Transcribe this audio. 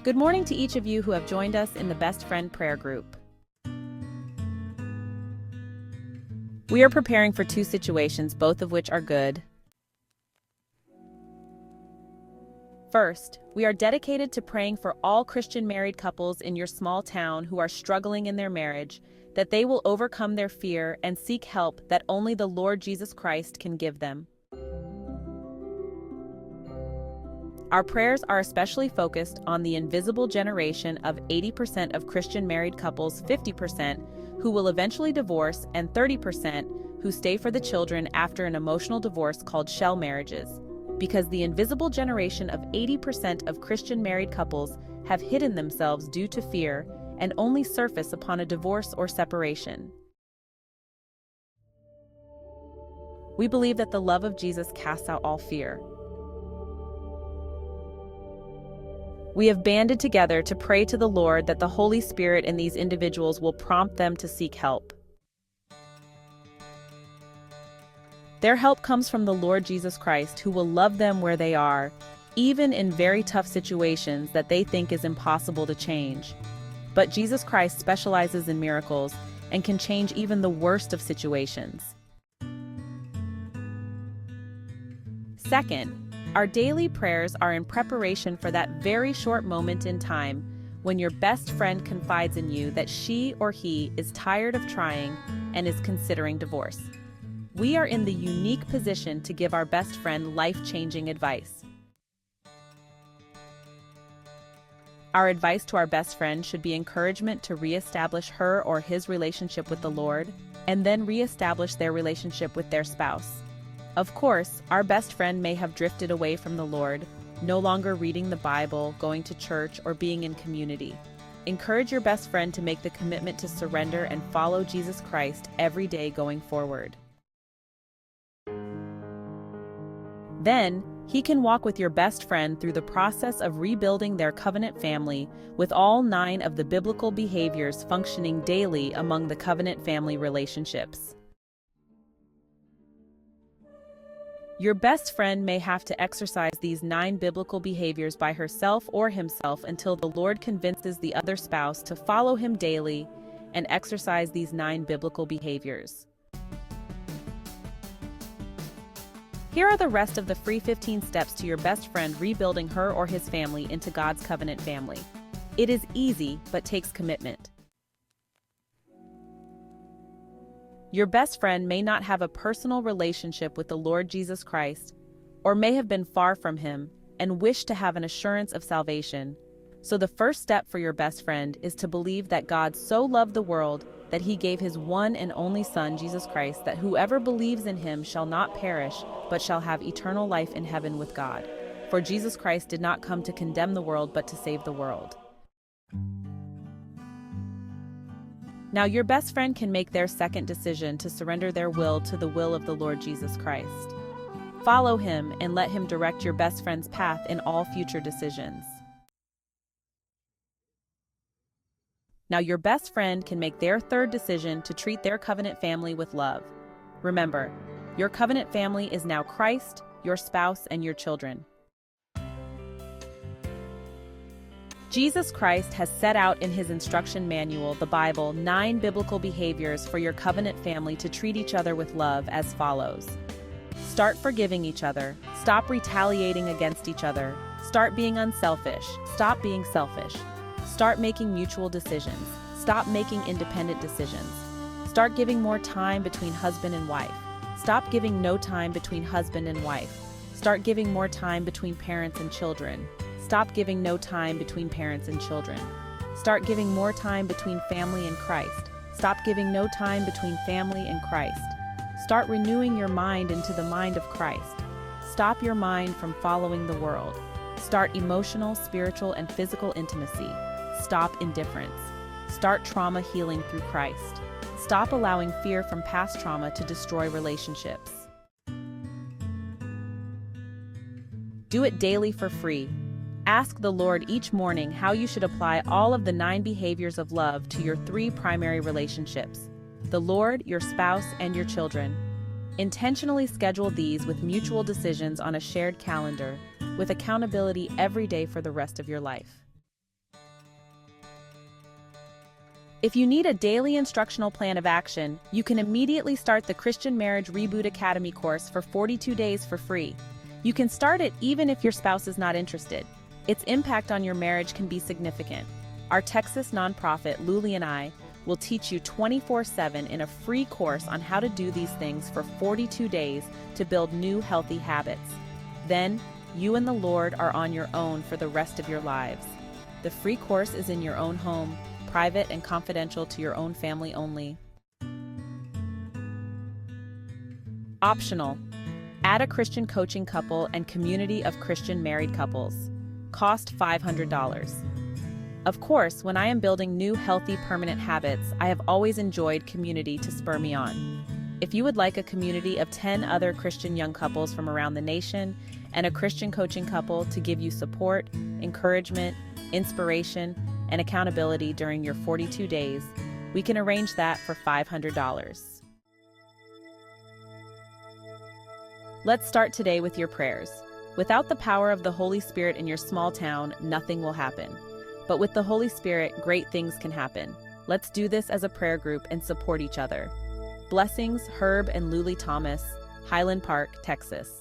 Good morning to each of you who have joined us in the Best Friend Prayer Group. We are preparing for two situations, both of which are good. First, we are dedicated to praying for all Christian married couples in your small town who are struggling in their marriage, that they will overcome their fear and seek help that only the Lord Jesus Christ can give them. Our prayers are especially focused on the invisible generation of 80% of Christian married couples, 50% who will eventually divorce, and 30% who stay for the children after an emotional divorce called shell marriages. Because the invisible generation of 80% of Christian married couples have hidden themselves due to fear and only surface upon a divorce or separation. We believe that the love of Jesus casts out all fear. We have banded together to pray to the Lord that the Holy Spirit in these individuals will prompt them to seek help. Their help comes from the Lord Jesus Christ, who will love them where they are, even in very tough situations that they think is impossible to change. But Jesus Christ specializes in miracles and can change even the worst of situations. Second, our daily prayers are in preparation for that very short moment in time when your best friend confides in you that she or he is tired of trying and is considering divorce. We are in the unique position to give our best friend life-changing advice. Our advice to our best friend should be encouragement to reestablish her or his relationship with the Lord, and then reestablish their relationship with their spouse. Of course, our best friend may have drifted away from the Lord, no longer reading the Bible, going to church, or being in community. Encourage your best friend to make the commitment to surrender and follow Jesus Christ every day going forward. Then, he can walk with your best friend through the process of rebuilding their covenant family with all 9 of the biblical behaviors functioning daily among the covenant family relationships. Your best friend may have to exercise these 9 biblical behaviors by herself or himself until the Lord convinces the other spouse to follow him daily and exercise these 9 biblical behaviors. Here are the rest of the free 15 steps to your best friend rebuilding her or his family into God's covenant family. It is easy, but takes commitment. Your best friend may not have a personal relationship with the Lord Jesus Christ, or may have been far from him and wish to have an assurance of salvation. So the first step for your best friend is to believe that God so loved the world that he gave his one and only Son, Jesus Christ, that whoever believes in him shall not perish, but shall have eternal life in heaven with God. For Jesus Christ did not come to condemn the world, but to save the world. Now your best friend can make their second decision to surrender their will to the will of the Lord Jesus Christ. Follow him and let him direct your best friend's path in all future decisions. Now your best friend can make their third decision to treat their covenant family with love. Remember, your covenant family is now Christ, your spouse, and your children. Jesus Christ has set out in his instruction manual, the Bible, 9 biblical behaviors for your covenant family to treat each other with love as follows. Start forgiving each other. Stop retaliating against each other. Start being unselfish. Stop being selfish. Start making mutual decisions. Stop making independent decisions. Start giving more time between husband and wife. Stop giving no time between husband and wife. Start giving more time between parents and children. Stop giving no time between parents and children. Start giving more time between family and Christ. Stop giving no time between family and Christ. Start renewing your mind into the mind of Christ. Stop your mind from following the world. Start emotional, spiritual, and physical intimacy. Stop indifference. Start trauma healing through Christ. Stop allowing fear from past trauma to destroy relationships. Do it daily for free. Ask the Lord each morning how you should apply all of the 9 behaviors of love to your 3 primary relationships: the Lord, your spouse, and your children. Intentionally schedule these with mutual decisions on a shared calendar, with accountability every day for the rest of your life. If you need a daily instructional plan of action, you can immediately start the Christian Marriage Reboot Academy course for 42 days for free. You can start it even if your spouse is not interested. Its impact on your marriage can be significant. Our Texas nonprofit, Luli and I, will teach you 24/7 in a free course on how to do these things for 42 days to build new healthy habits. Then, you and the Lord are on your own for the rest of your lives. The free course is in your own home, private and confidential to your own family only. Optional. Add a Christian coaching couple and community of Christian married couples. Cost $500. Of course, when I am building new healthy permanent habits, I have always enjoyed community to spur me on. If you would like a community of 10 other Christian young couples from around the nation and a Christian coaching couple to give you support, encouragement, inspiration, and accountability during your 42 days, we can arrange that for $500. Let's start today with your prayers. Without the power of the Holy Spirit in your small town, nothing will happen. But with the Holy Spirit, great things can happen. Let's do this as a prayer group and support each other. Blessings, Herb and Luli Thomas, Highland Park, Texas.